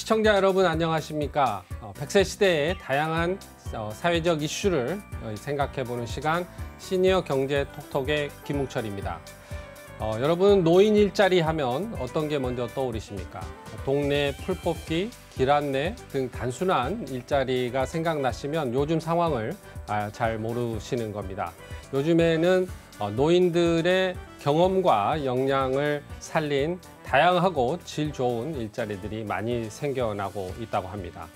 시청자 여러분 안녕하십니까? 100세 시대의 다양한 사회적 이슈를 생각해보는 시간 시니어 경제 톡톡의 김웅철입니다. 여러분 노인 일자리 하면 어떤 게 먼저 떠오르십니까? 동네 풀뽑기, 길 안내 등 단순한 일자리가 생각나시면 요즘 상황을 잘 모르시는 겁니다. 요즘에는 노인들의 경험과 역량을 살린 다양하고 질 좋은 일자리들이 많이 생겨나고 있다고 합니다.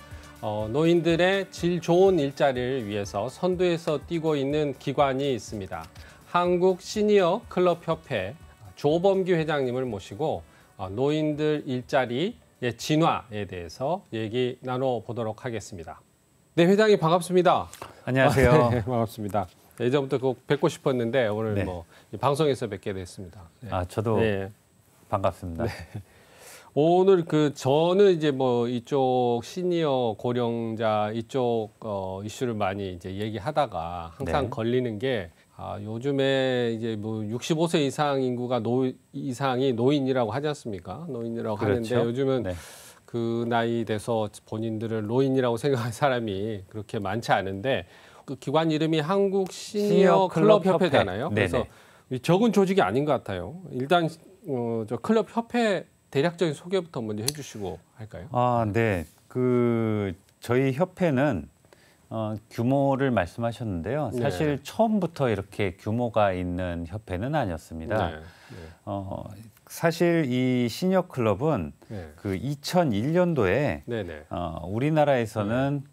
노인들의 질 좋은 일자리를 위해서 선두에서 뛰고 있는 기관이 있습니다. 한국 시니어 클럽 협회 조범규 회장님을 모시고 노인들 일자리의 진화에 대해서 얘기 나눠보도록 하겠습니다. 네, 회장님 반갑습니다. 안녕하세요. 네, 반갑습니다. 예전부터 꼭 뵙고 싶었는데 오늘 네. 방송에서 뵙게 됐습니다. 네. 저도 네. 반갑습니다. 네. 오늘 저는 이제 이쪽 시니어 고령자 이쪽 이슈를 많이 이제 얘기하다가 항상 네. 걸리는 게 요즘에 이제 65세 이상 인구가 이상이 노인이라고 하지 않습니까? 노인이라고 그렇죠. 하는데 요즘은 네. 그 나이 돼서 본인들을 노인이라고 생각하는 사람이 그렇게 많지 않은데 그 기관 이름이 한국 시니어 클럽 협회잖아요. 그래서 적은 조직이 아닌 것 같아요. 일단 저 클럽 협회 대략적인 소개부터 먼저 해주시고 할까요? 네. 저희 협회는 규모를 말씀하셨는데요. 네. 사실 처음부터 이렇게 규모가 있는 협회는 아니었습니다. 네. 네. 사실 이 시니어 클럽은 네. 2001년도에 네네. 우리나라에서는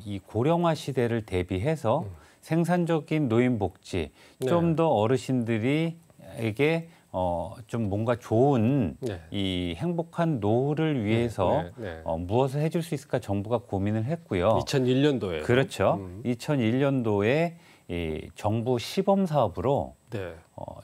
이 고령화 시대를 대비해서 생산적인 노인 복지, 좀 더 어르신들에게 좀 뭔가 좋은 네. 이 행복한 노후를 위해서 무엇을 해줄 수 있을까 정부가 고민을 했고요. 2001년도에. 그렇죠. 2001년도에 이 정부 시범 사업으로 네.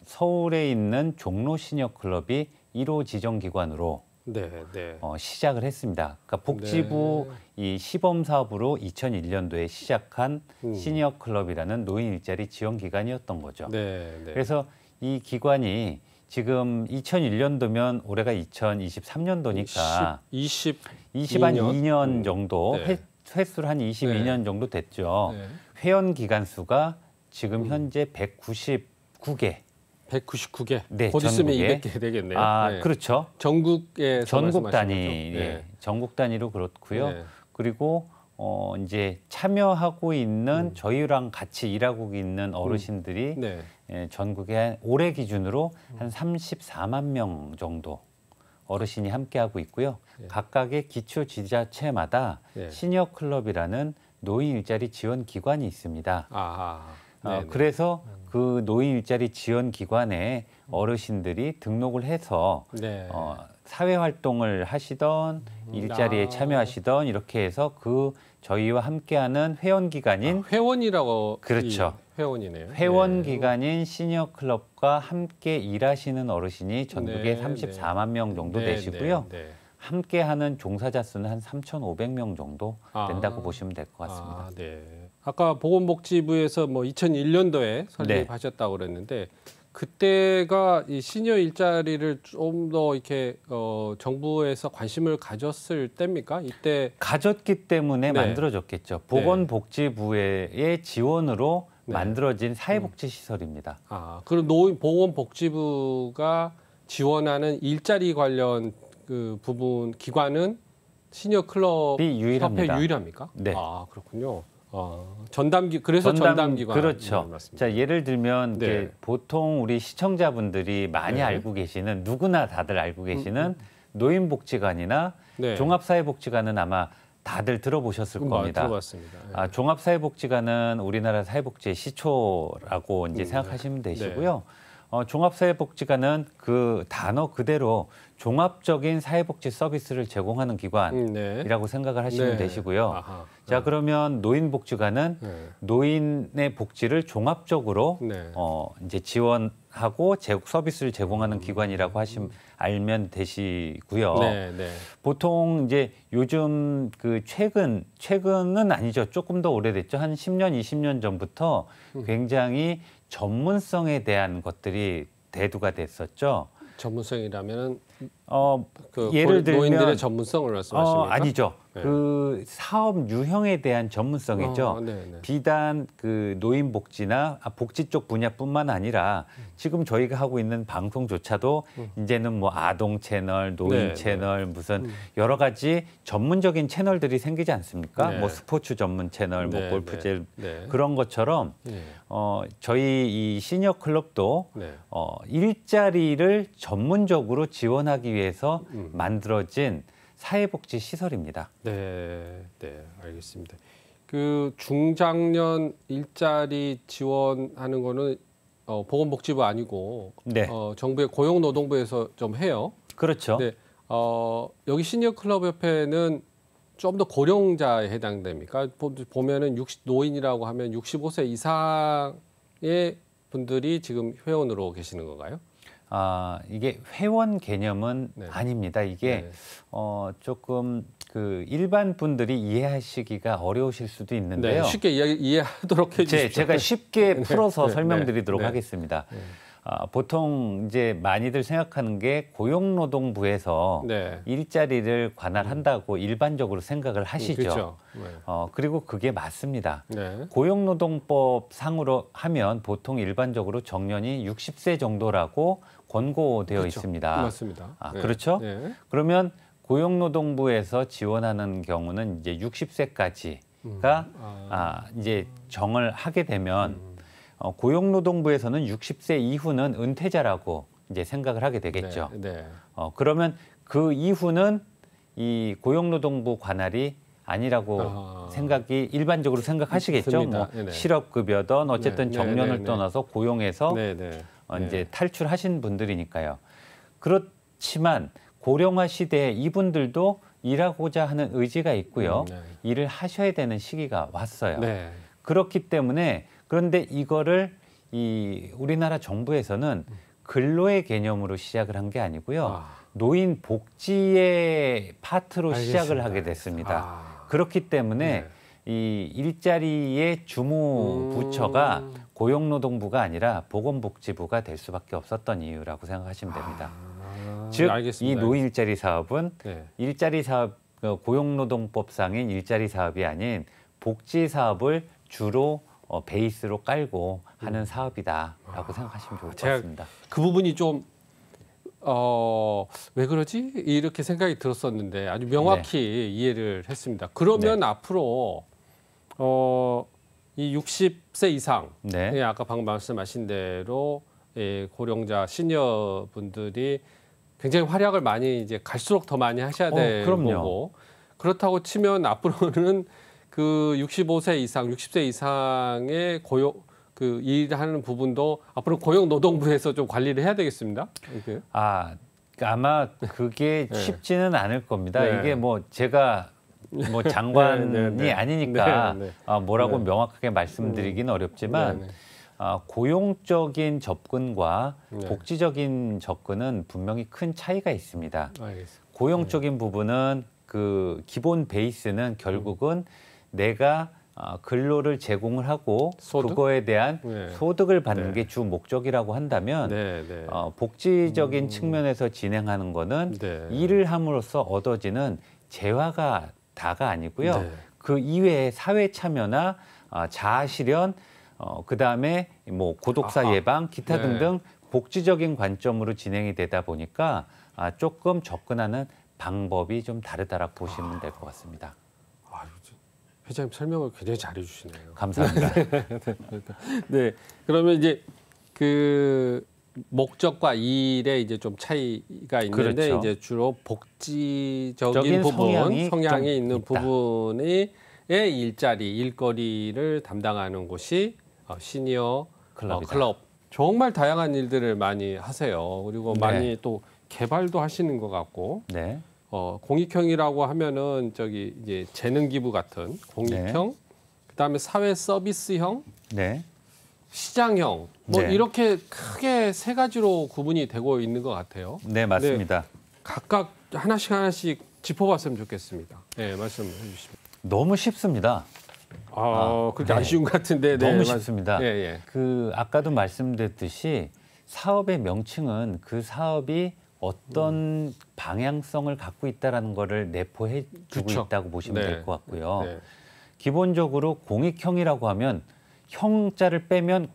서울에 있는 종로 시니어 클럽이 1호 지정기관으로 네. 네. 시작을 했습니다. 그러니까 복지부 이 시범 사업으로 2001년도에 시작한 시니어 클럽이라는 노인 일자리 지원 기관이었던 거죠. 네. 네. 그래서 이 기관이 지금 2001년도면 올해가 2023년도니까 22년 정도 횟수로 한 22년 정도 됐죠. 네. 회원 기관 수가 지금 현재 199개. 199개. 네, 곧 있으면 전국에. 200개 되겠네요. 네. 그렇죠. 전국에 전국 단위, 네. 전국 단위로 그렇고요. 네. 그리고 이제 참여하고 있는 저희랑 같이 일하고 있는 어르신들이 네. 전국에 올해 기준으로 한 34만 명 정도 어르신이 함께하고 있고요. 각각의 기초 지자체마다 시니어 클럽이라는 노인 일자리 지원 기관이 있습니다. 그래서 그 노인 일자리 지원 기관에 어르신들이 등록을 해서 사회 활동을 하시던 일자리에 참여하시던 이렇게 해서 저희와 함께하는 회원 기관인 회원이라고 그렇죠. 회원이네요. 회원 기관인 시니어 클럽과 함께 일하시는 어르신이 전국에 34만 명 정도 되시고요. 함께하는 종사자 수는 한 3,500명 정도 된다고 보시면 될 것 같습니다. 네. 아까 보건복지부에서 2001년도에 설립하셨다고 그랬는데 그때가 이 시니어 일자리를 좀 더 이렇게 정부에서 관심을 가졌을 때입니까? 이때 가졌기 때문에 만들어졌겠죠. 보건복지부의 지원으로 만들어진 사회복지 시설입니다. 그럼 보건복지부가 지원하는 일자리 관련 부분 기관은 시니어 클럽이 유일합니다. 협회 유일합니까? 네. 그렇군요. 그래서 전담기관. 그렇죠. 자, 예를 들면 이제 보통 우리 시청자분들이 많이 알고 계시는 누구나 다들 알고 계시는 노인복지관이나 종합사회복지관은 아마 다들 들어보셨을 겁니다. 들어봤습니다. 종합사회복지관은 우리나라 사회복지의 시초라고 이제 생각하시면 되시고요. 종합사회복지관은 그 단어 그대로 종합적인 사회복지 서비스를 제공하는 기관이라고 생각을 하시면 되시고요. 자, 그러면 노인복지관은 노인의 복지를 종합적으로 이제 지원하고 서비스를 제공하는 기관이라고 알면 되시고요. 보통 이제 요즘 최근은 아니죠. 조금 더 오래됐죠. 한 10년, 20년 전부터 굉장히 전문성에 대한 것들이 대두가 됐었죠. 전문성이라면은 예를 들면 노인들의 전문성을 말씀하십니까? 아니죠. 네. 그 사업 유형에 대한 전문성이죠. 비단 그 노인복지나 복지 쪽 분야뿐만 아니라 지금 저희가 하고 있는 방송조차도 이제는 뭐 아동 채널, 노인 채널, 무슨 여러 가지 전문적인 채널들이 생기지 않습니까? 뭐 스포츠 전문 채널, 뭐 골프젤 그런 것처럼 저희 이 시니어 클럽도 일자리를 전문적으로 지원하기 위해서 만들어진 사회복지 시설입니다. 네, 알겠습니다. 그 중장년 일자리 지원하는 거는 보건복지부 아니고 정부의 고용노동부에서 좀 해요. 그렇죠. 네, 여기 시니어 클럽 협회는 좀 더 고령자에 해당됩니까? 보면은 노인이라고 하면 65세 이상의 분들이 지금 회원으로 계시는 건가요? 이게 회원 개념은 아닙니다. 이게 조금 그 일반 분들이 이해하시기가 어려우실 수도 있는데요. 쉽게 이해하도록 해주십시오. 제가 쉽게 풀어서 설명드리도록 하겠습니다. 보통 이제 많이들 생각하는 게 고용노동부에서 일자리를 관할한다고 일반적으로 생각을 하시죠. 그렇죠. 그리고 그게 맞습니다. 고용노동법 상으로 하면 보통 일반적으로 정년이 60세 정도라고 권고되어 있습니다. 맞습니다. 그렇죠? 그러면 고용노동부에서 지원하는 경우는 이제 60세까지가 이제 정을 하게 되면 고용노동부에서는 60세 이후는 은퇴자라고 이제 생각을 하게 되겠죠. 그러면 그 이후는 이 고용노동부 관할이 아니라고 생각이 일반적으로 생각하시겠죠. 뭐 실업급여든 어쨌든 정년을 떠나서 고용해서 이제 탈출하신 분들이니까요. 그렇지만 고령화 시대에 이분들도 일하고자 하는 의지가 있고요. 일을 하셔야 되는 시기가 왔어요. 그렇기 때문에 그런데 이거를 우리나라 정부에서는 근로의 개념으로 시작을 한 게 아니고요. 노인 복지의 파트로 시작을 하게 됐습니다. 그렇기 때문에 이 일자리의 주무 부처가 고용노동부가 아니라 보건복지부가 될 수밖에 없었던 이유라고 생각하시면 됩니다. 즉, 이 노인일자리 사업은 일자리 사업, 고용노동법상인 일자리 사업이 아닌 복지 사업을 주로 베이스로 깔고 하는 사업이다라고 생각하시면 좋을 것 같습니다. 그 부분이 좀 왜 그러지? 이렇게 생각이 들었었는데 아주 명확히 이해를 했습니다. 그러면 앞으로 이 60세 이상, 아까 방금 말씀하신 대로 고령자 시니어 분들이 굉장히 활약을 많이 이제 갈수록 더 많이 하셔야 되는 거고, 그렇다고 치면 앞으로는 그 65세 이상, 60세 이상의 일하는 부분도 앞으로 고용노동부에서 좀 관리를 해야 되겠습니다. 아마 그게 쉽지는 않을 겁니다. 이게 뭐 제가 뭐 장관이 아니니까 뭐라고 명확하게 말씀드리기는 어렵지만 고용적인 접근과 복지적인 접근은 분명히 큰 차이가 있습니다. 고용적인 부분은 그 기본 베이스는 결국은 내가 근로를 제공을 하고 그거에 대한 소득을 받는 게 주 목적이라고 한다면 복지적인 측면에서 진행하는 거는 일을 함으로써 얻어지는 재화가 다가 아니고요. 그 이외에 사회 참여나 자아 실현, 그다음에 뭐 고독사 예방, 기타 등등 복지적인 관점으로 진행이 되다 보니까 조금 접근하는 방법이 좀 다르다라고 보시면 될 것 같습니다. 회장님 설명을 굉장히 잘해 주시네요. 감사합니다. 그러면 이제 그 목적과 일에 이제 좀 차이가 있는데 이제 주로 복지적인 부분, 성향이 있는 부분의 일자리, 일거리를 담당하는 곳이 시니어 클럽. 정말 다양한 일들을 많이 하세요. 그리고 많이 또 개발도 하시는 것 같고. 공익형이라고 하면은 이제 재능 기부 같은 공익형, 그다음에 사회 서비스형, 시장형, 뭐 이렇게 크게 세 가지로 구분이 되고 있는 것 같아요. 네, 맞습니다. 각각 하나씩 짚어봤으면 좋겠습니다. 말씀해 주시면. 너무 쉽습니다. 그렇게 안 쉬운 것 같은데. 너무 쉽습니다. 그 아까도 말씀드렸듯이 사업의 명칭은 그 사업이 어떤 방향성을 갖고 있다라는 거를 내포해 주고 그렇죠. 있다고 보시면 네. 될 것 같고요. 네. 기본적으로 공익형이라고 하면 형자를 빼면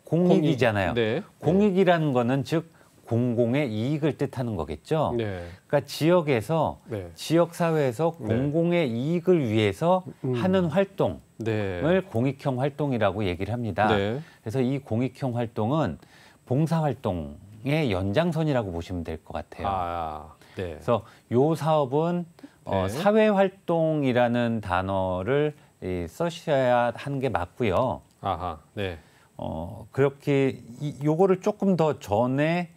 공익이잖아요. 네. 공익이라는 거는 즉 공공의 이익을 뜻하는 거겠죠. 네. 그러니까 지역에서 네. 지역 사회에서 공공의 이익을 위해서 하는 활동을 네. 공익형 활동이라고 얘기를 합니다. 네. 그래서 이 공익형 활동은 봉사 활동의 연장선이라고 보시면 될 것 같아요. 아, 네. 그래서 요 사업은 네. 사회 활동이라는 단어를 써셔야 하는 게 맞고요. 아하. 네. 그렇게 요거를 조금 더 전에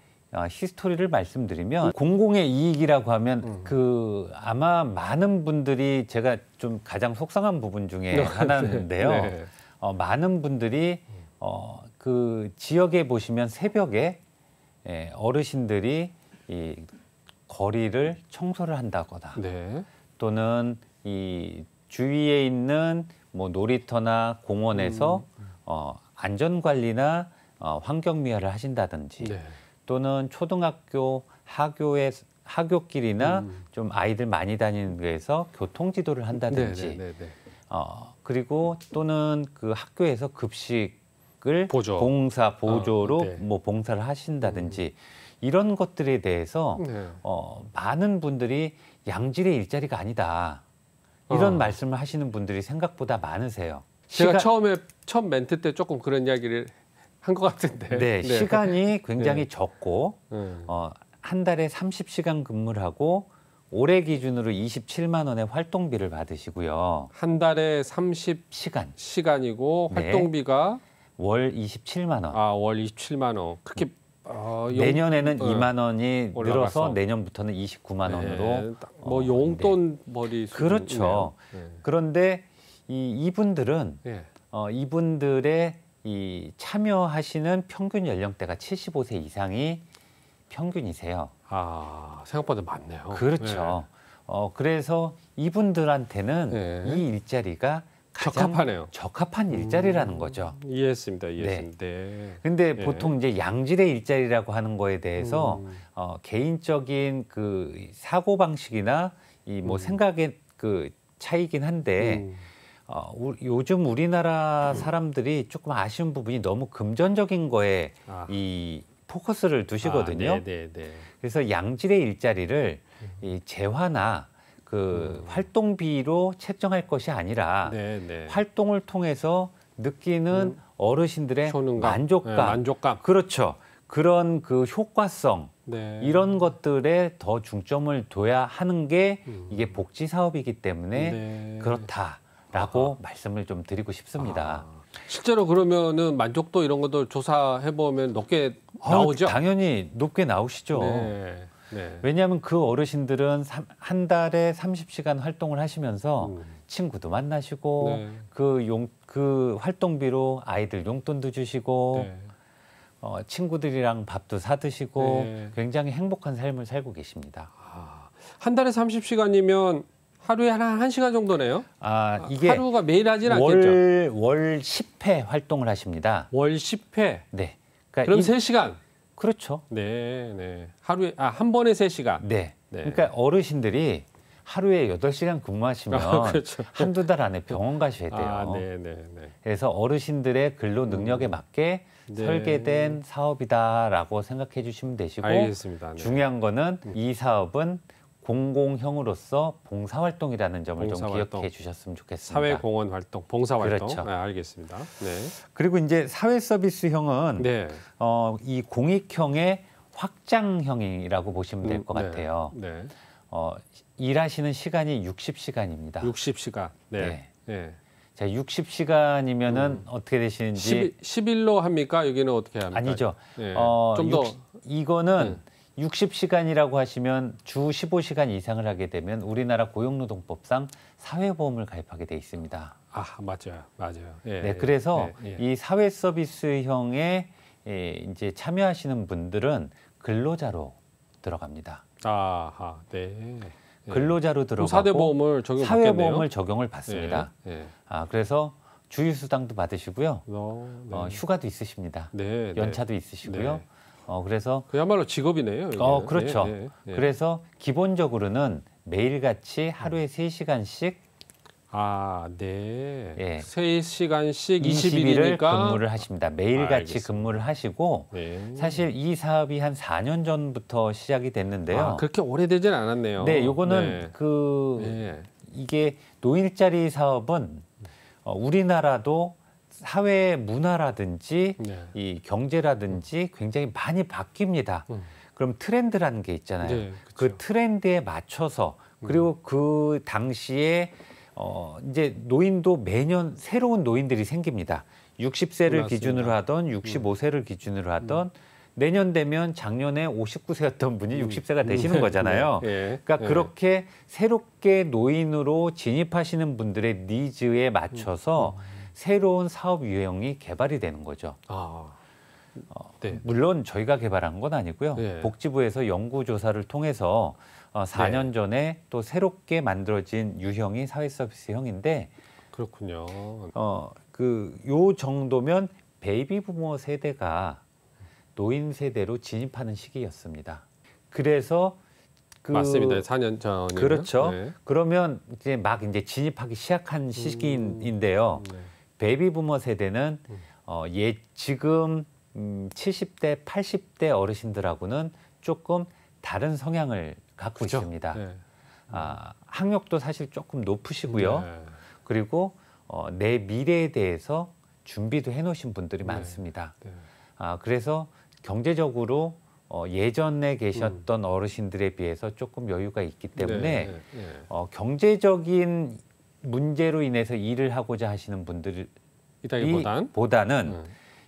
히스토리를 말씀드리면 공공의 이익이라고 하면 그 아마 많은 분들이 제가 좀 가장 속상한 부분 중에 하나인데요. 네. 많은 분들이 그 지역에 보시면 새벽에 어르신들이 이 거리를 청소를 한다거나 네. 또는 이 주위에 있는 뭐 놀이터나 공원에서 안전 관리나 환경 미화를 하신다든지 네. 또는 초등학교 하교길이나 좀 아이들 많이 다니는 데에서 교통 지도를 한다든지 네. 그리고 또는 그 학교에서 급식을 보조. 봉사 보조로 네. 뭐 봉사를 하신다든지 이런 것들에 대해서 네. 많은 분들이 양질의 일자리가 아니다. 이런 말씀을 하시는 분들이 생각보다 많으세요. 제가 처음 멘트 때 조금 그런 이야기를 한 것 같은데. 네, 시간이 굉장히 네. 적고 한 달에 30시간 근무를 하고 올해 기준으로 27만 원의 활동비를 받으시고요. 한 달에 30시간이고 네. 활동비가 월 27만 원. 월 27만 원. 그렇게 내년에는 2만 원이 올라가서. 늘어서 내년부터는 29만 원으로 뭐 용돈 벌이 그렇죠. 그런데 이분들은 네. 이분들의 이 참여하시는 평균 연령대가 75세 이상이 평균이세요. 생각보다 많네요. 그렇죠. 그래서 이분들한테는 네. 이 일자리가 가장 적합하네요. 적합한 일자리라는 거죠. 이해했습니다. 근데 보통 이제 양질의 일자리라고 하는 거에 대해서 개인적인 그 사고 방식이나 이 뭐 생각의 그 차이긴 한데 요즘 우리나라 사람들이 조금 아쉬운 부분이 너무 금전적인 거에 이 포커스를 두시거든요. 그래서 양질의 일자리를 이 재화나 그 활동비로 책정할 것이 아니라 활동을 통해서 느끼는 어르신들의 만족감, 그렇죠. 그런 그 효과성 이런 것들에 더 중점을 둬야 하는 게 이게 복지 사업이기 때문에 그렇다라고 말씀을 좀 드리고 싶습니다. 실제로 그러면은 만족도 이런 것들 조사해 보면 높게 나오죠? 당연히 높게 나오시죠. 왜냐하면 그 어르신들은 한 달에 30시간 활동을 하시면서 친구도 만나시고 그 활동비로 아이들 용돈도 주시고 친구들이랑 밥도 사드시고 굉장히 행복한 삶을 살고 계십니다. 한 달에 30시간이면 하루에 한 1시간 정도네요? 이게 하루가 매일 하진 않겠죠? 월 10회 활동을 하십니다. 월 10회? 네. 그러니까 그럼 3시간? 그렇죠. 하루에 한 번에 3시간. 그러니까 어르신들이 하루에 8시간 근무하시면 그렇죠. 한두 달 안에 병원 가셔야 돼요. 그래서 어르신들의 근로 능력에 맞게 설계된 사업이다라고 생각해 주시면 되시고 알겠습니다. 중요한 거는 이 사업은 공공형으로서 봉사활동이라는 점을 좀 기억해 주셨으면 좋겠습니다. 사회공헌 활동, 봉사활동. 그렇죠. 알겠습니다. 그리고 이제 사회서비스형은 이 공익형의 확장형이라고 보시면 될 것 같아요. 일하시는 시간이 60시간입니다. 60시간. 자, 60시간이면은 어떻게 되시는지 10일로 합니까? 여기는 어떻게 합니까? 아니죠. 좀 더 이거는 60시간이라고 하시면 주 15시간 이상을 하게 되면 우리나라 고용노동법상 사회보험을 가입하게 돼 있습니다. 맞아요. 그래서 이 사회서비스형에 이제 참여하시는 분들은 근로자로 들어갑니다. 근로자로 들어가고 사회보험을 적용을 받습니다. 그래서 주휴수당도 받으시고요. 휴가도 있으십니다. 연차도 있으시고요. 그래서 그야말로 직업이네요. 이게. 그렇죠. 네. 그래서 기본적으로는 매일같이 하루에 3시간씩 네. 예. 3시간씩 20일을 20일이니까 근무를 하십니다. 매일같이 근무를 하시고 사실 이 사업이 한 4년 전부터 시작이 됐는데요. 그렇게 오래되진 않았네요. 네, 요거는 이게 노인일자리 사업은 우리나라도 사회 문화라든지 이 경제라든지 굉장히 많이 바뀝니다. 그럼 트렌드라는 게 있잖아요. 네, 그 트렌드에 맞춰서 그리고 그 당시에 이제 노인도 매년 새로운 노인들이 생깁니다. 60세를 맞습니다. 기준으로 하던 65세를 기준으로 하던 내년 되면 작년에 59세였던 분이 60세가 되시는 거잖아요. 그러니까 그렇게 새롭게 노인으로 진입하시는 분들의 니즈에 맞춰서 새로운 사업 유형이 개발이 되는 거죠. 네. 물론 저희가 개발한 건 아니고요. 복지부에서 연구조사를 통해서 4년 전에 또 새롭게 만들어진 유형이 사회서비스형인데 그렇군요. 요 정도면 베이비부머 세대가 노인 세대로 진입하는 시기였습니다. 그래서 맞습니다. 4년 전이요. 그렇죠. 그러면 이제 이제 진입하기 시작한 시기인데요. 베이비부머 세대는 지금 70대, 80대 어르신들하고는 조금 다른 성향을 갖고 있습니다. 학력도 사실 조금 높으시고요. 그리고 내 미래에 대해서 준비도 해놓으신 분들이 많습니다. 그래서 경제적으로 예전에 계셨던 어르신들에 비해서 조금 여유가 있기 때문에 경제적인 문제로 인해서 일을 하고자 하시는 분들이 보다는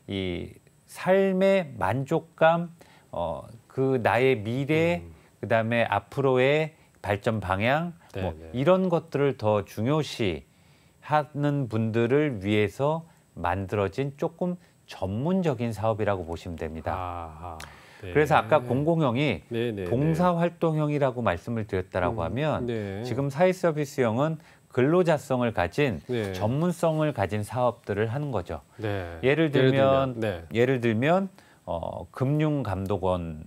이 삶의 만족감, 그 나의 미래, 그다음에 앞으로의 발전 방향, 이런 것들을 더 중요시 하는 분들을 위해서 만들어진 조금 전문적인 사업이라고 보시면 됩니다. 그래서 아까 공공형이 봉사활동형이라고 말씀을 드렸다라고 하면 지금 사회서비스형은 근로자성을 가진 전문성을 가진 사업들을 하는 거죠. 예를 들면 금융감독원,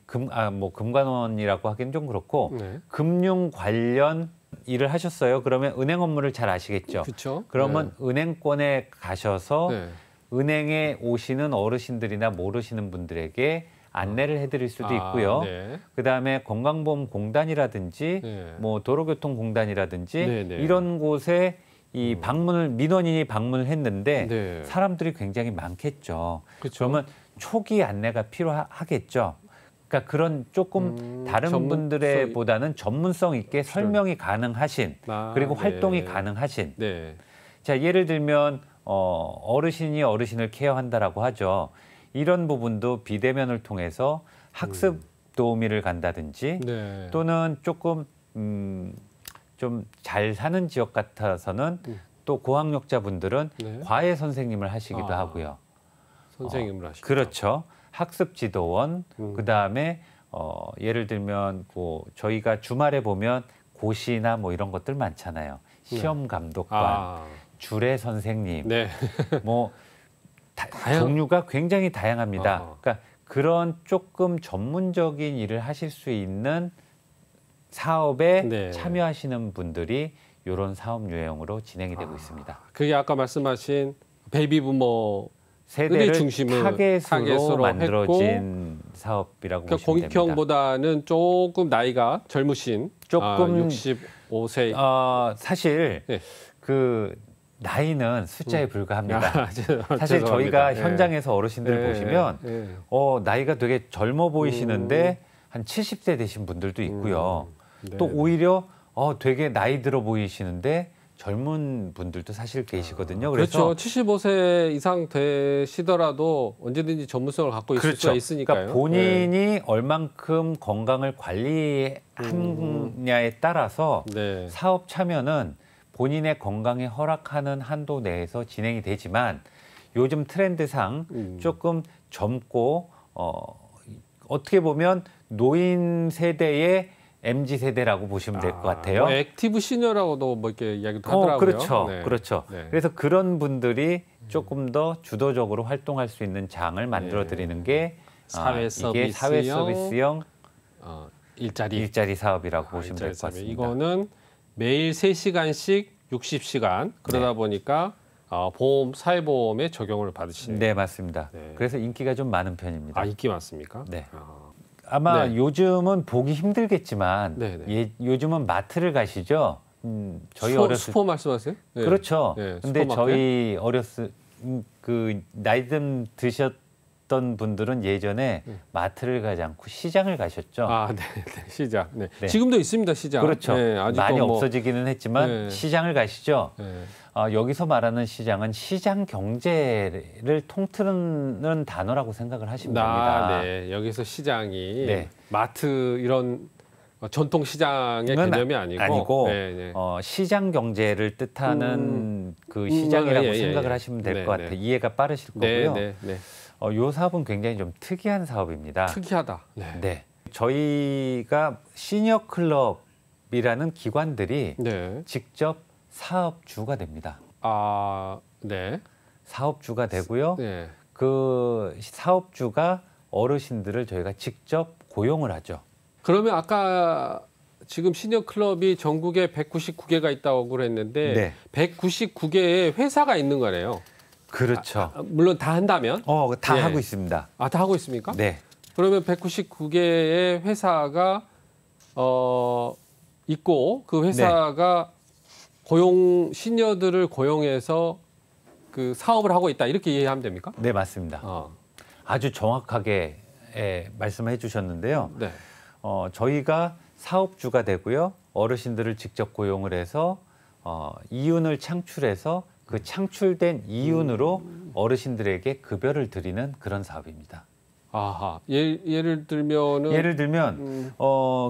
금관원이라고 하기는 좀 그렇고 금융 관련 일을 하셨어요. 그러면 은행 업무를 잘 아시겠죠. 그쵸? 그러면 은행권에 가셔서 은행에 오시는 어르신들이나 모르시는 분들에게 안내를 해드릴 수도 있고요. 그다음에 건강보험공단이라든지 도로교통공단이라든지 이런 곳에 이 민원인이 방문을 했는데 사람들이 굉장히 많겠죠. 그러면 초기 안내가 필요하겠죠. 그러니까 그런 조금 다른 분들의 보다는 전문성 있게 설명이 가능하신 그리고 활동이 가능하신. 자, 예를 들면 어르신이 어르신을 케어한다라고 하죠. 이런 부분도 비대면을 통해서 학습 도우미를 간다든지 또는 조금 좀 잘 사는 지역 같아서는 또 고학력자분들은 과외 선생님을 하시기도 하고요. 선생님을 하시죠. 그렇죠. 학습 지도원, 그다음에 예를 들면 저희가 주말에 보면 고시나 이런 것들 많잖아요. 시험 감독관, 주례 선생님, 종류가 굉장히 다양합니다. 그러니까 그런 조금 전문적인 일을 하실 수 있는 사업에 참여하시는 분들이 이런 사업 유형으로 진행이 되고 있습니다. 그게 아까 말씀하신 베이비부머 세대를 중심을 타겟으로 만들어진 사업이라고 보시면 됩니다. 공익형보다는 조금 나이가 젊으신 조금 65세. 사실 그 나이는 숫자에 불과합니다. 사실 저희가 현장에서 어르신들 보시면 나이가 되게 젊어 보이시는데 한 70세 되신 분들도 있고요. 또 오히려 되게 나이 들어 보이시는데 젊은 분들도 사실 계시거든요. 그래서 75세 이상 되시더라도 언제든지 전문성을 갖고 있을 수가 있으니까요. 그러니까 본인이 얼만큼 건강을 관리하느냐에 따라서 사업 참여는 본인의 건강에 허락하는 한도 내에서 진행이 되지만 요즘 트렌드상 조금 젊고 어떻게 보면 노인 세대의 MZ 세대라고 보시면 될 것 같아요. 액티브 시니어라고도 이렇게 이야기도 하더라고요. 그렇죠. 그래서 그런 분들이 조금 더 주도적으로 활동할 수 있는 장을 만들어 드리는 게 사회 이게 사회 서비스형 일자리 사업이라고 보시면 될 것 같습니다. 이거는 매일 3시간씩 60시간 그러다 네. 보니까 사회보험에 적용을 받으시네요. 네, 맞습니다. 네. 그래서 인기가 좀 많은 편입니다. 아, 인기 많습니까? 네. 아마 네. 요즘은 보기 힘들겠지만 요즘은 마트를 가시죠. 저희 슈퍼 말씀하세요? 네. 그렇죠. 네, 근데 슈퍼마켓? 저희 그 나이 좀 드셨던 분들은 예전에 마트를 가지 않고 시장을 가셨죠. 아, 네, 시장. 네. 네. 지금도 있습니다, 시장. 그렇죠. 네, 아직도 많이 없어지기는 했지만 시장을 가시죠. 네. 여기서 말하는 시장은 시장 경제를 통틀는 단어라고 생각을 하시면 됩니다. 네, 여기서 시장이 마트 이런 전통 시장의 개념이 아니고 시장 경제를 뜻하는 그 시장이라고 생각을 하시면 될 것 같아요. 이해가 빠르실 거고요. 이 사업은 굉장히 좀 특이한 사업입니다. 특이하다. 네. 저희가 시니어 클럽이라는 기관들이 직접 사업주가 됩니다. 아, 네. 사업주가 되고요. 그 사업주가 어르신들을 저희가 직접 고용을 하죠. 그러면 아까 지금 시니어 클럽이 전국에 199개가 있다고 그랬는데 199개의 회사가 있는 거네요. 그렇죠. 물론 다 한다면? 다 하고 있습니다. 아, 다 하고 있습니까? 네. 그러면 199개의 회사가 있고 그 회사가 시니어들을 고용해서 그 사업을 하고 있다 이렇게 이해하면 됩니까? 네, 맞습니다. 아주 정확하게 말씀해 주셨는데요. 저희가 사업주가 되고요. 어르신들을 직접 고용을 해서 이윤을 창출해서 그 창출된 이윤으로 어르신들에게 급여를 드리는 그런 사업입니다. 아하. 예를 들면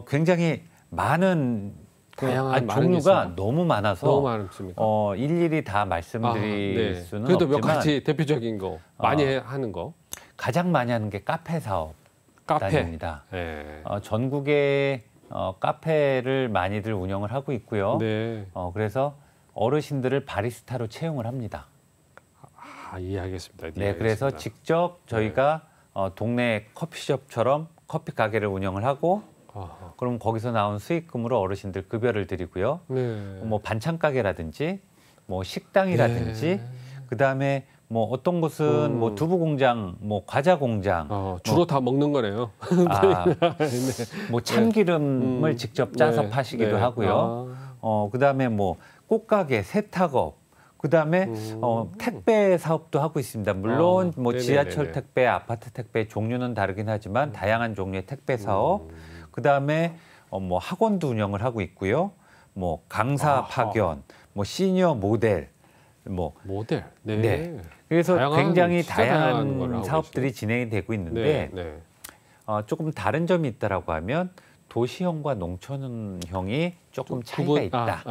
굉장히 많은 다양한 종류가 너무 많아서 너무 많습니까? 일일이 다 말씀드릴 수는 그래도 없지만 몇 가지 대표적인 거 많이 하는 거. 가장 많이 하는 게 카페 사업입니다. 전국에 카페를 많이들 운영을 하고 있고요. 그래서 어르신들을 바리스타로 채용을 합니다. 이해하겠습니다. 네, 그래서 직접 저희가 동네 커피숍처럼 커피 가게를 운영을 하고 그럼 거기서 나온 수익금으로 어르신들 급여를 드리고요. 뭐 반찬 가게라든지 뭐 식당이라든지 그다음에 뭐 어떤 곳은 뭐 두부 공장, 뭐 과자 공장 주로 다 먹는 거네요. 뭐 참기름을 직접 짜서 파시기도 하고요. 그다음에 뭐 꽃가게, 세탁업, 그다음에 택배 사업도 하고 있습니다. 물론 뭐 지하철 택배, 아파트 택배 종류는 다르긴 하지만 다양한 종류의 택배 사업, 그다음에 뭐 학원도 운영을 하고 있고요. 뭐 강사 파견, 뭐 시니어 모델, 모델. 그래서 굉장히 다양한 사업들이 진행이 되고 있는데 조금 다른 점이 있다라고 하면 도시형과 농촌형이 조금 차이가 있다.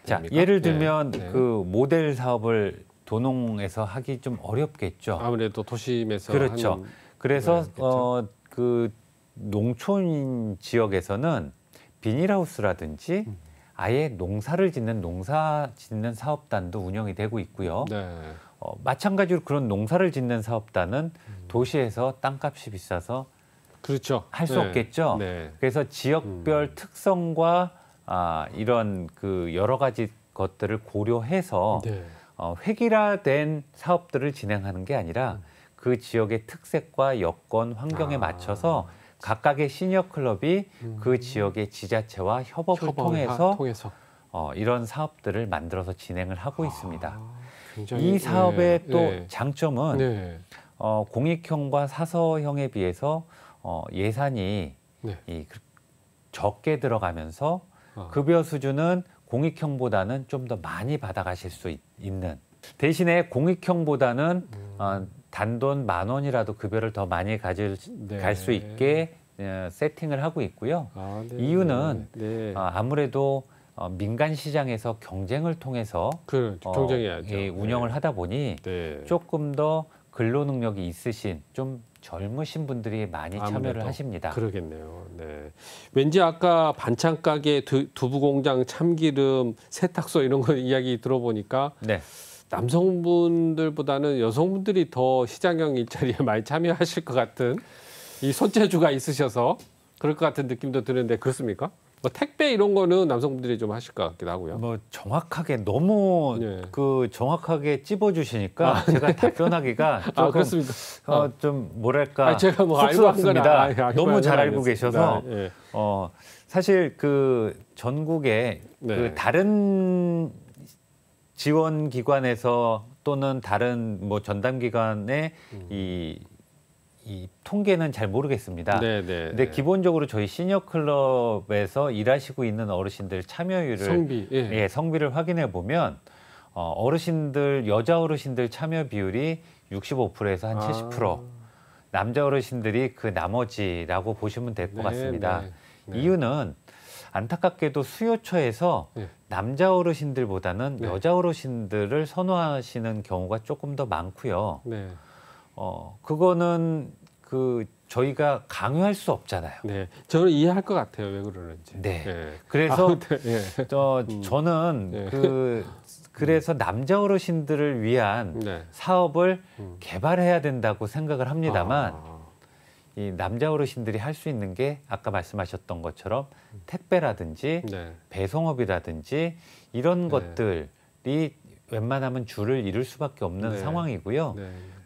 자, 예를 들면 그 모델 사업을 도농에서 하기 좀 어렵겠죠. 아무래도 도심에서 그렇죠. 그래서 그 농촌 지역에서는 비닐하우스라든지 아예 농사 짓는 사업단도 운영이 되고 있고요. 마찬가지로 그런 농사를 짓는 사업단은 도시에서 땅값이 비싸서 할 수 없겠죠. 그래서 지역별 특성과 이런 그 여러 가지 것들을 고려해서 획일화된 사업들을 진행하는 게 아니라 그 지역의 특색과 여건, 환경에 맞춰서 각각의 시니어 클럽이 그 지역의 지자체와 협업을 통해서 이런 사업들을 만들어서 진행을 하고 있습니다. 이 사업의 또 장점은 공익형과 사서형에 비해서 예산이 적게 들어가면서 급여 수준은 공익형보다는 좀 더 많이 받아가실 수 있는, 대신에 공익형보다는 단돈 10,000원이라도 급여를 더 많이 갈 수 있게 세팅을 하고 있고요. 이유는 아무래도 민간 시장에서 경쟁을 통해서 운영을 하다 보니 조금 더 근로 능력이 있으신 좀 젊으신 분들이 많이 참여를 하십니다. 그러겠네요. 왠지 아까 반찬 가게, 두부 공장, 참기름, 세탁소 이런 거 이야기 들어보니까 남성분들보다는 여성분들이 더 시장형 일자리에 많이 참여하실 것 같은 이 손재주가 있으셔서 그럴 것 같은 느낌도 드는데 그렇습니까? 뭐 택배 이런 거는 남성분들이 좀 하실 것 같기도 하고요. 뭐 정확하게 너무 네. 그 정확하게 찝어주시니까 제가 답변하기가 조금 그렇습니까? 좀 뭐랄까 제가 뭐 쑥스럽습니다. 너무 잘 알고 계셔서 네. 사실 그 전국에 네. 그 다른 지원 기관에서 또는 다른 뭐 전담 기관의 이 통계는 잘 모르겠습니다. 근데 기본적으로 저희 시니어 클럽에서 일하시고 있는 어르신들 참여율을 성비를 확인해 보면 어르신들 여자 어르신들 참여 비율이 65%에서 한 70%, 남자 어르신들이 그 나머지라고 보시면 될 것 같습니다. 이유는 안타깝게도 수요처에서 남자 어르신들보다는 여자 어르신들을 선호하시는 경우가 조금 더 많고요. 그거는 그 저희가 강요할 수 없잖아요. 네, 저는 이해할 것 같아요. 왜 그러는지. 그래서 저는 그래서 남자 어르신들을 위한 사업을 개발해야 된다고 생각을 합니다만 이 남자 어르신들이 할 수 있는 게 아까 말씀하셨던 것처럼 택배라든지 배송업이라든지 이런 것들이 웬만하면 줄을 이룰 수밖에 없는 상황이고요.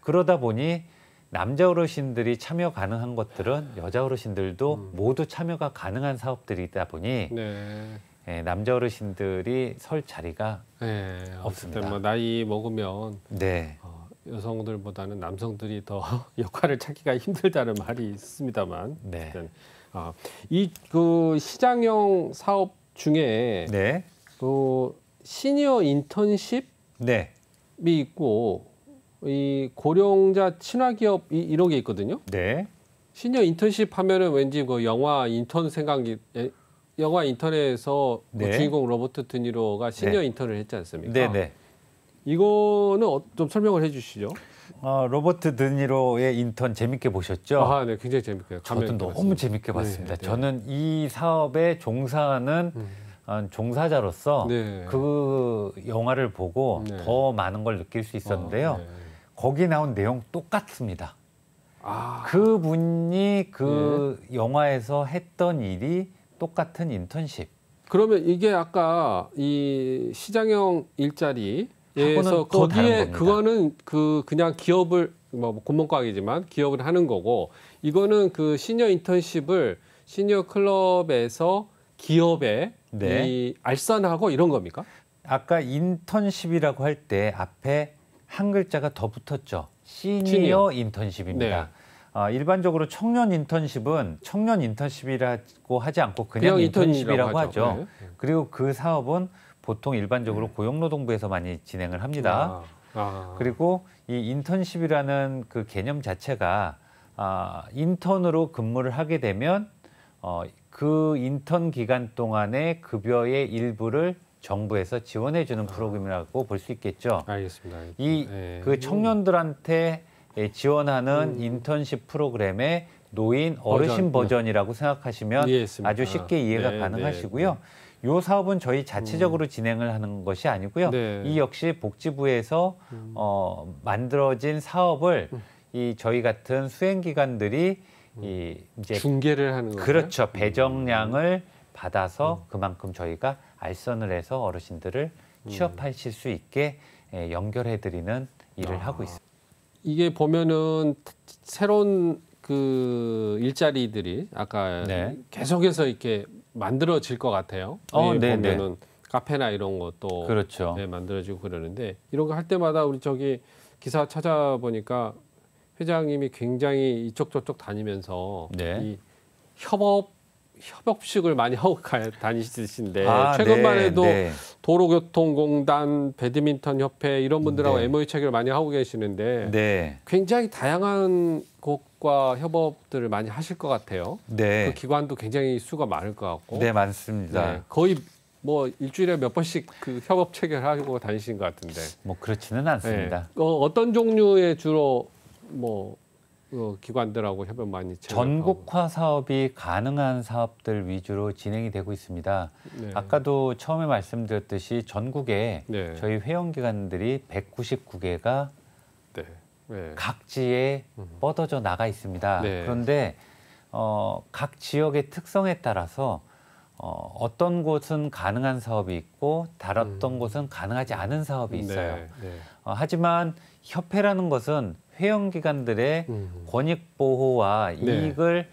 그러다 보니 남자 어르신들이 참여 가능한 것들은 여자 어르신들도 모두 참여가 가능한 사업들이다 보니 남자 어르신들이 설 자리가 없습니다. 뭐 나이 먹으면 여성들보다는 남성들이 더 역할을 찾기가 힘들다는 말이 있습니다만 이 그 시장형 사업 중에 그 시니어 인턴십이 있고 이 고령자 친화기업 이런 게 있거든요. 시니어 인턴십 하면은 왠지 그 영화 인턴 생각이 영화 인턴에서 뭐 주인공 로버트 드니로가 시니어 인턴을 했지 않습니까? 이거는 좀 설명을 해주시죠. 로버트 드니로의 인턴 재밌게 보셨죠? 네, 굉장히 재밌게. 저도 너무 재밌게 봤습니다. 저는 이 사업에 종사하는 종사자로서 그 영화를 보고 더 많은 걸 느낄 수 있었는데요. 거기 나온 내용 똑같습니다. 그분이 그 영화에서 했던 일이 똑같은 인턴십. 그러면 이게 아까 이 시장형 일자리에서 거기에 그거는 그냥 기업을 뭐 공무과학이지만 기업을 하는 거고 이거는 그 시니어 인턴십을 시니어 클럽에서 기업에 이 알선하고 이런 겁니까? 아까 인턴십이라고 할 때 앞에 한 글자가 더 붙었죠. 시니어 인턴십입니다. 일반적으로 청년 인턴십은 청년 인턴십이라고 하지 않고 그냥 인턴십이라고 하죠. 그리고 그 사업은 보통 일반적으로 고용노동부에서 많이 진행을 합니다. 그리고 이 인턴십이라는 그 개념 자체가 인턴으로 근무를 하게 되면 그 인턴 기간 동안의 급여의 일부를 정부에서 지원해주는 프로그램이라고 볼 수 있겠죠. 알겠습니다. 그 청년들한테 지원하는 인턴십 프로그램의 노인 어르신 버전이라고 생각하시면 아주 쉽게 이해가 가능하시고요. 이 사업은 저희 자체적으로 진행을 하는 것이 아니고요. 이 역시 복지부에서 만들어진 사업을 이 저희 같은 수행기관들이 이제 중개를 하는 거죠. 그렇죠. 배정량을 받아서 그만큼 저희가 알선을 해서 어르신들을 취업하실 수 있게 연결해드리는 일을 하고 있습니다. 이게 보면은 새로운 그 일자리들이 아까 계속해서 이렇게 만들어질 것 같아요. 보면은 카페나 이런 것도 만들어지고 그러는데 이런 거 할 때마다 우리 저기 기사 찾아보니까 회장님이 굉장히 이쪽 저쪽 다니면서 이 협업식을 많이 하고 다니시는데 최근만 해도 도로교통공단, 배드민턴협회 이런 분들하고 MOU 체결을 많이 하고 계시는데 굉장히 다양한 곳과 협업들을 많이 하실 것 같아요. 그 기관도 굉장히 수가 많을 것 같고. 맞습니다. 거의 뭐 일주일에 몇 번씩 그 협업 체결하고 다니시는 것 같은데. 뭐 그렇지는 않습니다. 어떤 종류의 주로 뭐 기관들하고 협업 많이 전국화 사업이 가능한 사업들 위주로 진행이 되고 있습니다. 아까도 처음에 말씀드렸듯이 전국에 저희 회원기관들이 199개가 네. 각지에 뻗어져 나가 있습니다. 네. 그런데 각 지역의 특성에 따라서 어떤 곳은 가능한 사업이 있고 어떤 곳은 가능하지 않은 사업이 있어요. 네. 네. 하지만 협회라는 것은 회원기관들의 권익 보호와 네. 이익을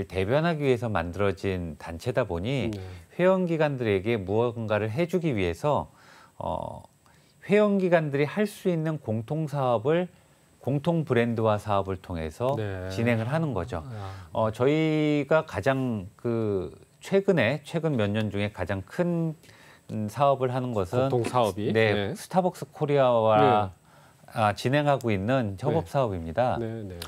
대변하기 위해서 만들어진 단체다 보니 회원기관들에게 무언가를 해주기 위해서 회원기관들이 할 수 있는 공통사업을 공통 브랜드화 사업을 통해서 네. 진행을 하는 거죠. 저희가 가장 최근 몇 년 중에 가장 큰 사업을 하는 것은 공통 사업이 네, 스타벅스 코리아와 진행하고 있는 협업 사업입니다. 네. 네.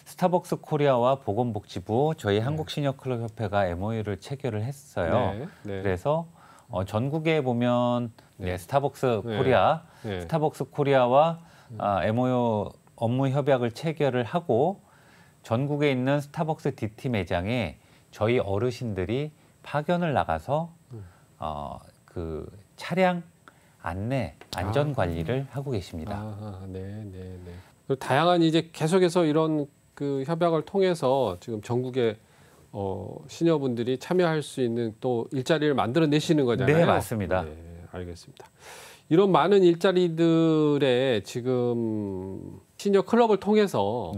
스타벅스 코리아와 보건복지부 저희 한국시니어클럽협회가 MOU를 체결을 했어요. 네. 네. 그래서 전국에 보면 스타벅스 네. 코리아, 네. 스타벅스 코리아와 MOU 업무 협약을 체결을 하고 전국에 있는 스타벅스 DT 매장에 저희 어르신들이 파견을 나가서 그 차량 안내 안전 관리를 하고 계십니다. 네. 다양한 이제 계속해서 이런 그 협약을 통해서 지금 전국에 시니어분들이 참여할 수 있는 또 일자리를 만들어내시는 거잖아요. 네, 맞습니다. 네, 알겠습니다. 이런 많은 일자리들에 지금 시니어 클럽을 통해서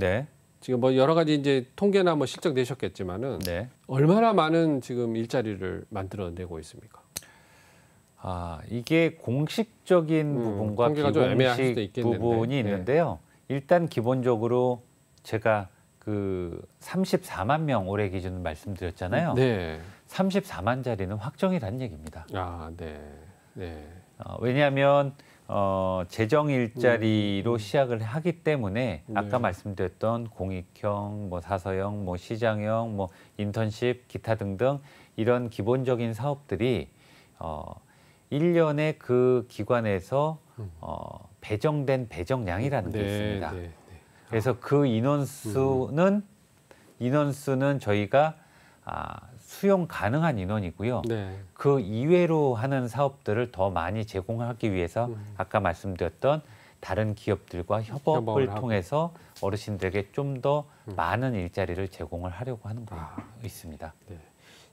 지금 뭐 여러 가지 이제 통계나 뭐 실적 내셨겠지만은 얼마나 많은 지금 일자리를 만들어내고 있습니까? 이게 공식적인 부분과 비공식 부분이 있는데요. 일단 기본적으로 제가 그 34만 명 올해 기준 말씀드렸잖아요. 네. 34만 자리는 확정이란 얘기입니다. 네. 왜냐하면 재정 일자리로 시작을 하기 때문에 아까 말씀드렸던 공익형, 뭐 사서형, 뭐 시장형, 뭐 인턴십, 기타 등등 이런 기본적인 사업들이 1년에 그 기관에서 배정된 배정량이라는 게 있습니다. 그래서 그 인원수는 저희가 수용 가능한 인원이고요. 그 이외로 하는 사업들을 더 많이 제공하기 위해서 아까 말씀드렸던 다른 기업들과 협업을 통해서 어르신들에게 좀 더 많은 일자리를 제공을 하려고 하는 거 있습니다.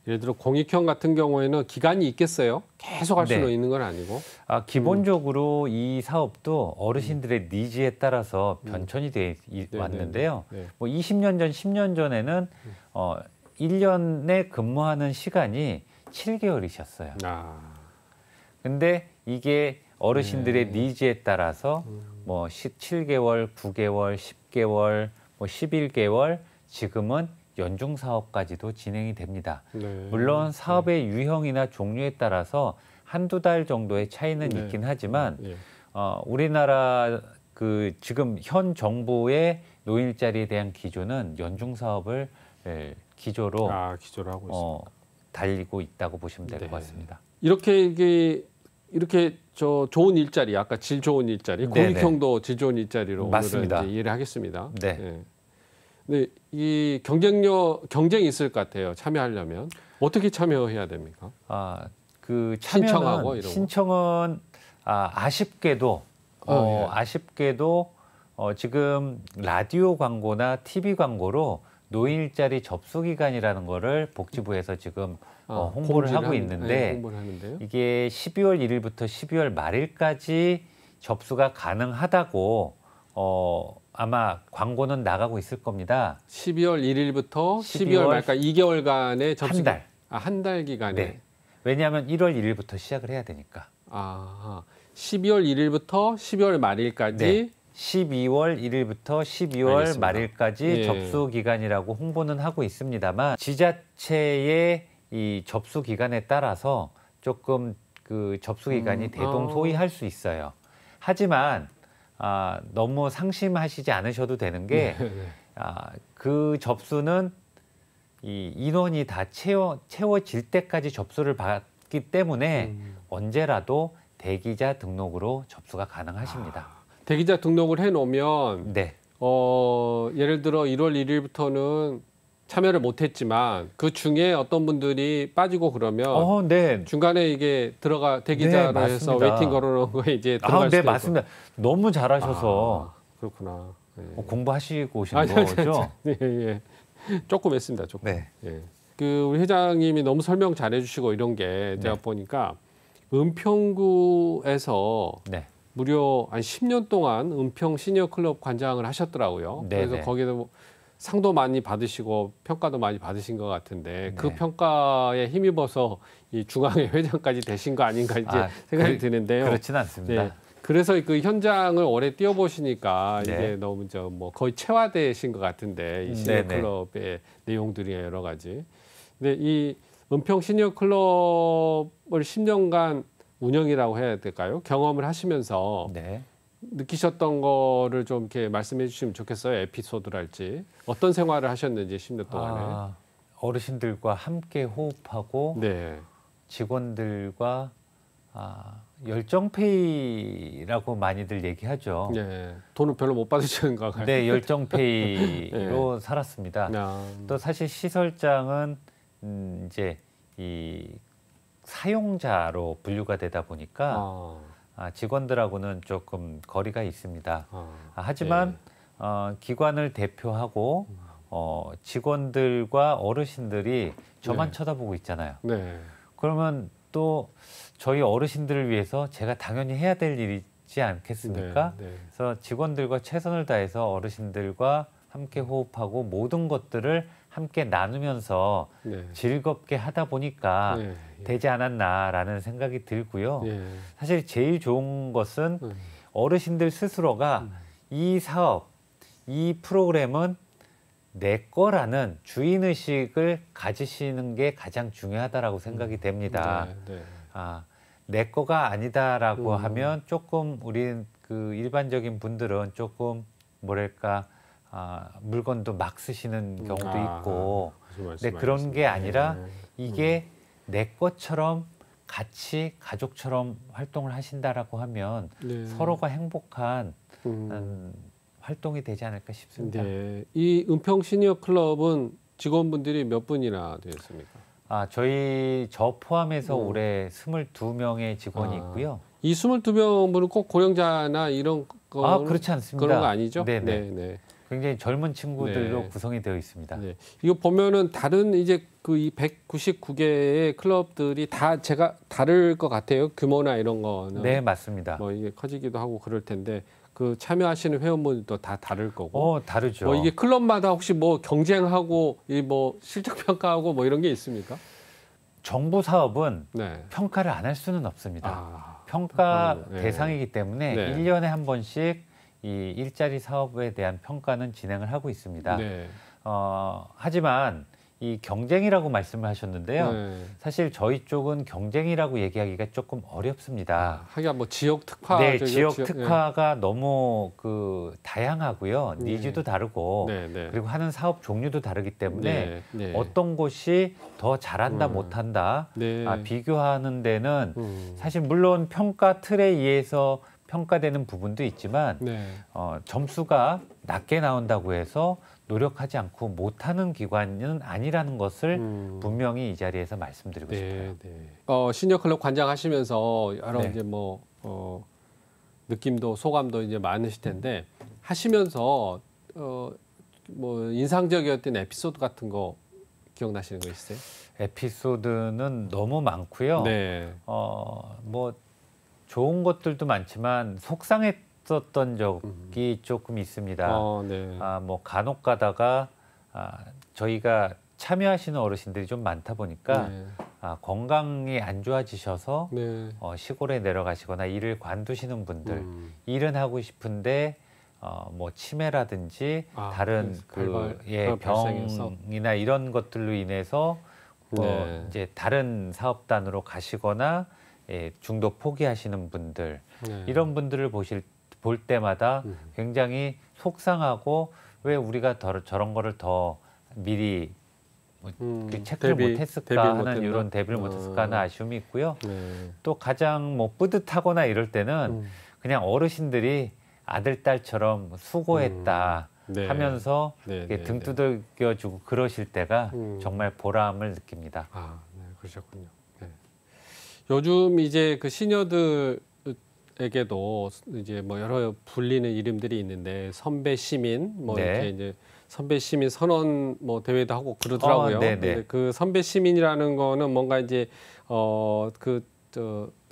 예를 들어 공익형 같은 경우에는 기간이 있겠어요? 계속 할 수는 있는 건 아니고? 기본적으로 이 사업도 어르신들의 니즈에 따라서 변천이 돼 왔는데요. 뭐 20년 전, 10년 전에는 1년에 근무하는 시간이 7개월이셨어요. 근데 이게 어르신들의 니즈에 따라서 뭐 17개월, 9개월, 10개월, 뭐 11개월, 지금은 연중 사업까지도 진행이 됩니다. 물론 사업의 유형이나 종류에 따라서 한두 달 정도의 차이는 있긴 하지만 우리나라 그 지금 현 정부의 노인 일자리에 대한 기조는 연중 사업을 기조로 하고 있습니다. 달리고 있다고 보시면 될 것 같습니다. 이렇게 저 좋은 일자리, 아까 질 좋은 일자리, 공익형도 질 좋은 일자리로 맞습니다. 오늘은 이제 이해를 하겠습니다. 근데 이 경쟁이 있을 것 같아요. 참여하려면 어떻게 참여해야 됩니까? 그 신청하고 이런 신청은 아쉽게도 지금 라디오 광고나 TV 광고로 노인 일자리 접수 기간이라는 거를 복지부에서 지금 홍보를 하고 있는데 이게 12월 1일부터 12월 말일까지 접수가 가능하다고 아마 광고는 나가고 있을 겁니다. 12월 1일부터 12월 말까지 2개월간의 접수 한 달 기간에. 왜냐하면 1월 1일부터 시작을 해야 되니까. 12월 1일부터 12월 말일까지. 12월 1일부터 12월 알겠습니다. 말일까지 접수 기간이라고 홍보는 하고 있습니다만 지자체의 이 접수 기간에 따라서 조금 그 접수 기간이 대동소이할 수 있어요. 하지만 너무 상심하시지 않으셔도 되는 게 그 접수는 이 인원이 다 채워질 때까지 접수를 받기 때문에 언제라도 대기자 등록으로 접수가 가능하십니다. 대기자 등록을 해놓으면 예를 들어 1월 1일부터는 참여를 못했지만 그 중에 어떤 분들이 빠지고 그러면 중간에 이게 대기자로 해서 웨이팅 걸어놓은 거에 이제 들어갈 수도 있고. 맞습니다. 너무 잘하셔서 그렇구나. 공부하시고 오신 거죠? 예, 예. 조금 했습니다. 조금. 네. 예. 그 우리 회장님이 너무 설명 잘해주시고 이런 게 제가 보니까 은평구에서 무려 한 10년 동안 은평 시니어 클럽 관장을 하셨더라고요. 그래서 거기도 상도 많이 받으시고 평가도 많이 받으신 것 같은데 그 평가에 힘입어서 이 중앙회 회장까지 되신 거 아닌가 이제 생각이 드는데요. 그렇지는 않습니다. 네. 그래서 그 현장을 오래 뛰어보시니까 이게 너무 뭐 거의 체화되신 것 같은데 이 시니어 클럽의 내용들이 여러 가지. 근데 이 은평 시니어 클럽을 10년간 운영이라고 해야 될까요? 경험을 하시면서 느끼셨던 거를 좀 이렇게 말씀해 주시면 좋겠어요. 에피소드랄지. 어떤 생활을 하셨는지 10년 동안에. 어르신들과 함께 호흡하고 직원들과 열정페이라고 많이들 얘기하죠. 돈을 별로 못 받으시는 거 같아요. 네, 열정페이로 살았습니다. 또 사실 시설장은 이제 이 사용자로 분류가 되다 보니까 직원들하고는 조금 거리가 있습니다. 하지만 기관을 대표하고 직원들과 어르신들이 저만 쳐다보고 있잖아요. 그러면 또 저희 어르신들을 위해서 제가 당연히 해야 될 일이지 않겠습니까? 그래서 직원들과 최선을 다해서 어르신들과 함께 호흡하고 모든 것들을 함께 나누면서 즐겁게 하다 보니까 되지 않았나라는 생각이 들고요. 사실 제일 좋은 것은 어르신들 스스로가 이 사업, 이 프로그램은 내 거라는 주인의식을 가지시는 게 가장 중요하다라고 생각이 됩니다. 내 거가 아니다라고 하면 조금 우리 그 일반적인 분들은 조금 뭐랄까 물건도 막 쓰시는 경우도 있고, 근데 그런 게 아니라 이게 내 것처럼 같이 가족처럼 활동을 하신다라고 하면 서로가 행복한 활동이 되지 않을까 싶습니다. 이 은평 시니어 클럽은 직원분들이 몇 분이나 되었습니까? 저 포함해서 올해 22명의 직원이 있고요. 이 22명분은 꼭 고령자나 이런 거 그렇지 않습니다. 그런 거 아니죠? 네. 굉장히 젊은 친구들로 구성이 되어 있습니다. 이거 보면은 다른 이제 그 이 199개의 클럽들이 다 제가 다를 것 같아요. 규모나 이런 거는. 네, 맞습니다. 뭐 이게 커지기도 하고 그럴 텐데 그 참여하시는 회원분들도 다 다를 거고. 다르죠. 뭐 이게 클럽마다 혹시 뭐 경쟁하고 이 뭐 실적 평가하고 뭐 이런 게 있습니까? 정부 사업은 평가를 안 할 수는 없습니다. 평가 대상이기 때문에 1년에 한 번씩 이 일자리 사업에 대한 평가는 진행을 하고 있습니다. 하지만 이 경쟁이라고 말씀을 하셨는데요. 사실 저희 쪽은 경쟁이라고 얘기하기가 조금 어렵습니다. 하긴 뭐 지역 특화. 지역 특화가 너무 다양하고요. 니즈도 다르고 그리고 하는 사업 종류도 다르기 때문에 어떤 곳이 더 잘한다 못한다 비교하는 데는 사실 물론 평가 틀에 의해서 평가되는 부분도 있지만 점수가 낮게 나온다고 해서 노력하지 않고 못하는 기관은 아니라는 것을 분명히 이 자리에서 말씀드리고 싶어요. 시니어 클럽 관장하시면서 여러 이제 뭐 느낌도 소감도 이제 많으실 텐데 하시면서 뭐 인상적이었던 에피소드 같은 거 기억나시는 거 있어요? 에피소드는 너무 많고요. 뭐 좋은 것들도 많지만 속상했었던 적이 조금 있습니다. 뭐 간혹 가다가 저희가 참여하시는 어르신들이 좀 많다 보니까 건강이 안 좋아지셔서 시골에 내려가시거나 일을 관두시는 분들, 일은 하고 싶은데 뭐 치매라든지 다른 병이나 이런 것들로 인해서 이제 다른 사업단으로 가시거나 중도 포기하시는 분들 이런 분들을 볼 때마다 굉장히 속상하고 왜 우리가 저런 거를 더 미리 체크를 못했을까 하는 이런 대비를 못했을까 하는 아쉬움이 있고요. 또 가장 뭐 뿌듯하거나 이럴 때는 그냥 어르신들이 아들 딸처럼 수고했다 하면서 등 두들겨주고 그러실 때가 정말 보람을 느낍니다. 그러셨군요. 요즘 이제 그 시니어들 시니어에게도 이제 뭐 여러 불리는 이름들이 있는데 선배 시민 뭐 네. 이렇게 이제 선배 시민 선언 뭐 대회도 하고 그러더라고요. 네네. 근데 그 선배 시민이라는 거는 뭔가 이제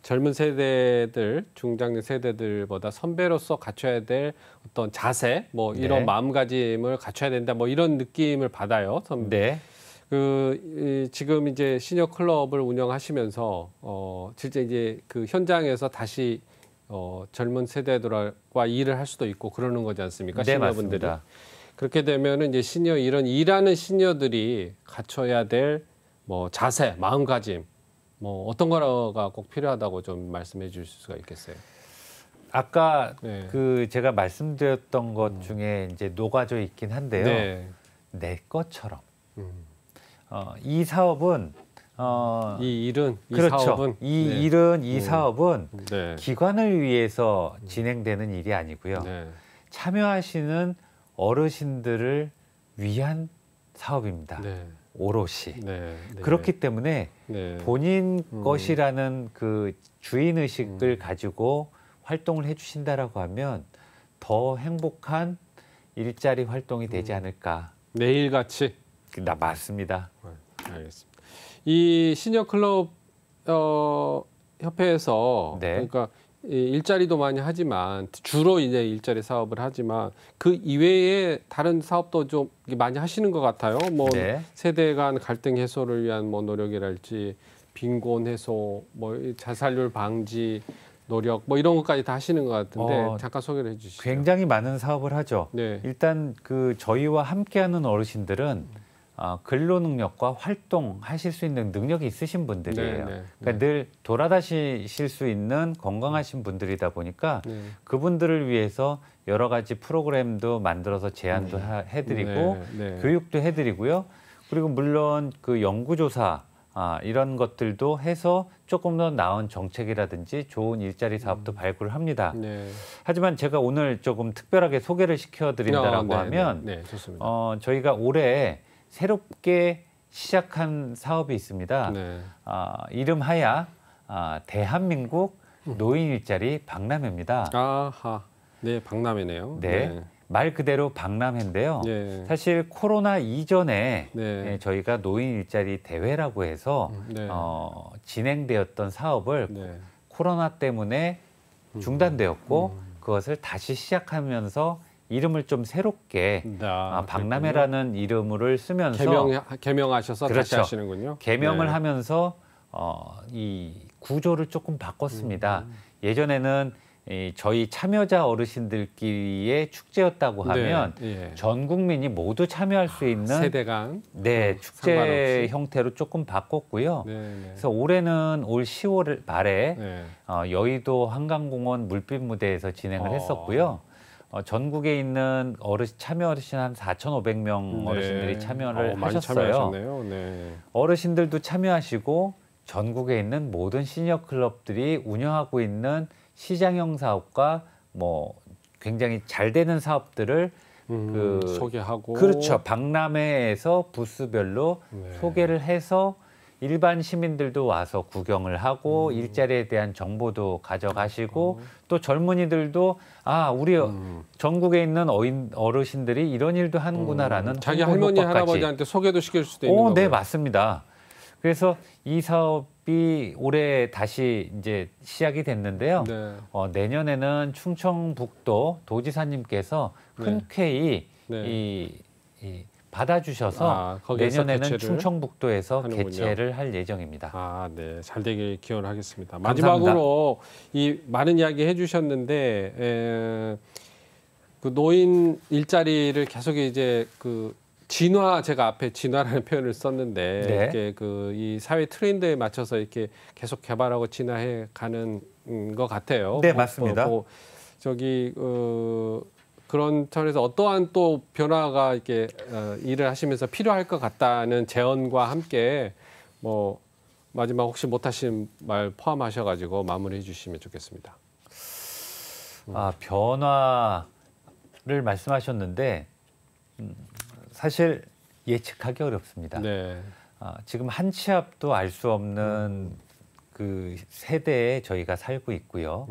젊은 세대들, 중장년 세대들보다 선배로서 갖춰야 될 어떤 자세, 뭐 이런 네. 마음가짐을 갖춰야 된다, 뭐 이런 느낌을 받아요. 네. 지금 이제 시니어 클럽을 운영하시면서 실제 이제 그 현장에서 다시 젊은 세대들과 일을 할 수도 있고 그러는 거지 않습니까? 네, 시니어분들이. 맞습니다. 그렇게 되면은 이제 이런 일하는 시니어들이 갖춰야 될 뭐 자세, 마음가짐, 뭐 어떤 거가 꼭 필요하다고 좀 말씀해 주실 수가 있겠어요? 아까 네. 제가 말씀드렸던 것 중에 이제 녹아져 있긴 한데요. 네. 내 것처럼. 음. 이 사업은 이 일은, 이 그렇죠. 사업은 이 네. 일은 이 사업은 네. 기관을 위해서 진행되는 일이 아니고요. 네. 참여하시는 어르신들을 위한 사업입니다. 네. 오롯이. 네. 네. 그렇기 때문에 네. 본인 것이라는 그 주인 의식을 가지고 활동을 해주신다라고 하면 더 행복한 일자리 활동이 되지 않을까. 매일같이. 맞습니다. 알겠습니다. 이 시니어 클럽 협회에서 네. 그러니까 이 일자리도 많이 하지만 주로 이제 일자리 사업을 하지만 그 이외에 다른 사업도 좀 많이 하시는 것 같아요. 뭐 네. 세대 간 갈등 해소를 위한 뭐 노력이랄지 빈곤 해소, 뭐 자살률 방지 노력 뭐 이런 것까지 다 하시는 것 같은데 잠깐 소개를 해주시죠. 굉장히 많은 사업을 하죠. 네. 일단 저희와 함께하는 어르신들은 근로 능력과 활동하실 수 있는 능력이 있으신 분들이에요. 네. 그러니까 늘 돌아다니실 수 있는 건강하신 분들이다 보니까 네. 그분들을 위해서 여러 가지 프로그램도 만들어서 제안도 해드리고 네. 교육도 해드리고요. 그리고 물론 그 연구조사 이런 것들도 해서 조금 더 나은 정책이라든지 좋은 일자리 사업도 발굴을 합니다. 네. 하지만 제가 오늘 조금 특별하게 소개를 시켜드린다라고 하면 네, 좋습니다. 저희가 올해 새롭게 시작한 사업이 있습니다. 네. 이름하야 대한민국 노인 일자리 박람회입니다. 아하, 네, 박람회네요. 네. 말 그대로 박람회인데요. 네. 사실 코로나 이전에 네. 저희가 노인 일자리 대회라고 해서 네. 진행되었던 사업을 네. 코로나 때문에 중단되었고 그것을 다시 시작하면서 이름을 좀 새롭게 박람회라는 이름을 쓰면서 개명하셔서 그렇죠. 다시 하시는군요. 개명을 네. 하면서 이 구조를 조금 바꿨습니다. 예전에는 저희 참여자 어르신들끼리의 축제였다고 하면 네. 전 국민이 모두 참여할 수 있는 세대 간 축제 상관없이. 형태로 조금 바꿨고요. 네. 그래서 올해는 올 10월 말에 네. 여의도 한강공원 물빛 무대에서 진행을 했었고요. 전국에 있는 참여 어르신 한 4,500명 어르신들이 참여를 많이 하셨어요. 참여하셨네요. 네. 어르신들도 참여하시고 전국에 있는 모든 시니어 클럽들이 운영하고 있는 시장형 사업과 뭐 굉장히 잘 되는 사업들을 소개하고 그렇죠. 박람회에서 부스별로 소개를 해서 일반 시민들도 와서 구경을 하고 일자리에 대한 정보도 가져가시고 또 젊은이들도 우리 전국에 있는 어르신들이 이런 일도 하는구나라는 자기 홍보 할머니 효과까지. 할아버지한테 소개도 시킬 수도 있는 거고요. 네, 맞습니다. 그래서 이 사업이 올해 다시 이제 시작이 됐는데요. 네. 내년에는 충청북도 도지사님께서 흔쾌히 받아주셔서 내년에는 개최를 충청북도에서 하는군요. 개최를 할 예정입니다. 네, 잘 되길 기원하겠습니다. 감사합니다. 마지막으로 이 많은 이야기 해주셨는데 그 노인 일자리를 계속 이제 제가 앞에 진화라는 표현을 썼는데 이렇게 이 사회 트렌드에 맞춰서 이렇게 계속 개발하고 진화해 가는 것 같아요. 네, 맞습니다. 그런 차원에서 어떠한 또 변화가 이렇게 일을 하시면서 필요할 것 같다는 제언과 함께 뭐 마지막 혹시 못하신 말 포함하셔가지고 마무리해 주시면 좋겠습니다. 변화를 말씀하셨는데 사실 예측하기 어렵습니다. 네. 지금 한 치 앞도 알 수 없는 그 세대에 저희가 살고 있고요.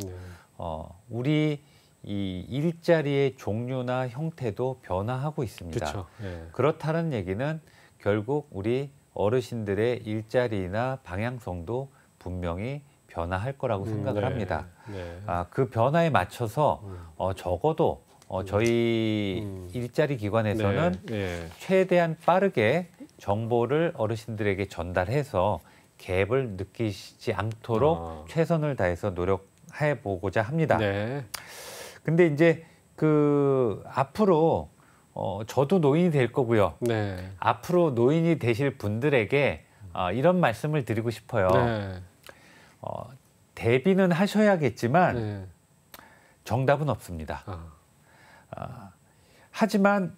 우리 이 일자리의 종류나 형태도 변화하고 있습니다. 그렇죠. 예. 그렇다는 얘기는 결국 우리 어르신들의 일자리나 방향성도 분명히 변화할 거라고 생각을 네. 합니다. 네. 그 변화에 맞춰서 적어도 저희 일자리 기관에서는 네. 최대한 빠르게 정보를 어르신들에게 전달해서 갭을 느끼지 않도록 최선을 다해서 노력해 보고자 합니다. 네. 근데 이제 앞으로 저도 노인이 될 거고요. 네. 앞으로 노인이 되실 분들에게 이런 말씀을 드리고 싶어요. 네. 대비는 하셔야겠지만 네. 정답은 없습니다. 하지만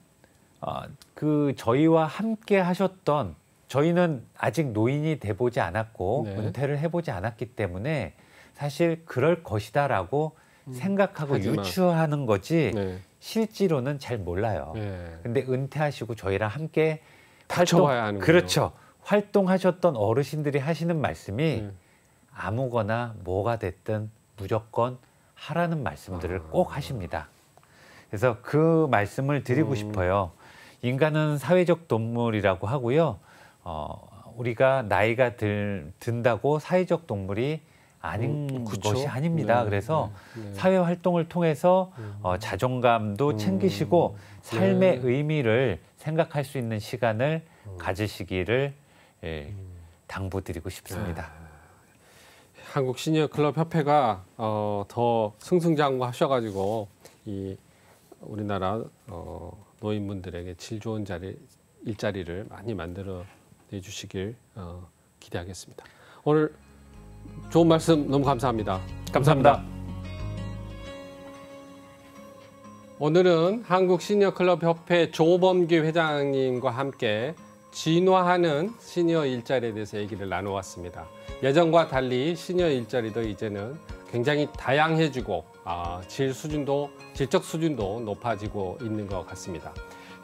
저희와 함께 하셨던, 저희는 아직 노인이 돼보지 않았고 네. 은퇴를 해보지 않았기 때문에 사실 그럴 것이다라고 생각하고 하지만, 유추하는 거지 네. 실제로는 잘 몰라요. 네. 근데 은퇴하시고 저희랑 함께 닥쳐봐야 하는 거죠. 그렇죠. 활동하셨던 어르신들이 하시는 말씀이 아무거나 뭐가 됐든 무조건 하라는 말씀들을 꼭 하십니다. 그래서 그 말씀을 드리고 싶어요. 인간은 사회적 동물이라고 하고요. 우리가 나이가 든다고 사회적 동물이 아닌 것이 아닙니다. 그래서 사회 활동을 통해서 자존감도 챙기시고 삶의 의미를 생각할 수 있는 시간을 가지시기를 당부드리고 싶습니다. 한국 시니어 클럽 협회가 더 승승장구하셔가지고 이 우리나라 노인분들에게 질 좋은 일자리를 많이 만들어 내주시길 기대하겠습니다. 오늘 좋은 말씀 너무 감사합니다. 감사합니다. 오늘은 한국 시니어 클럽 협회 조범규 회장님과 함께 진화하는 시니어 일자리에 대해서 얘기를 나누었습니다. 예전과 달리 시니어 일자리도 이제는 굉장히 다양해지고 질적 수준도 높아지고 있는 것 같습니다.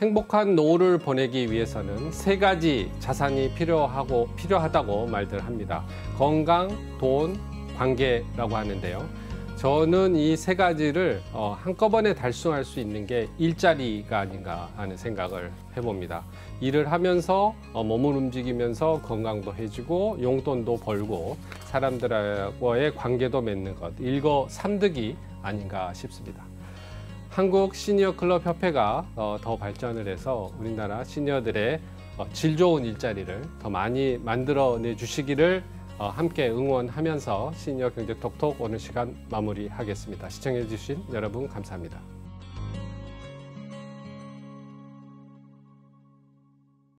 행복한 노후를 보내기 위해서는 3가지 자산이 필요하다고 말들 합니다. 건강, 돈, 관계라고 하는데요. 저는 이 3가지를 한꺼번에 달성할 수 있는 게 일자리가 아닌가 하는 생각을 해봅니다. 일을 하면서 몸을 움직이면서 건강도 해주고 용돈도 벌고 사람들과의 관계도 맺는 것, 일거삼득이 아닌가 싶습니다. 한국 시니어 클럽 협회가 더 발전을 해서 우리나라 시니어들의 질 좋은 일자리를 더 많이 만들어내 주시기를 함께 응원하면서 시니어 경제 톡톡 오늘 시간 마무리하겠습니다. 시청해 주신 여러분 감사합니다.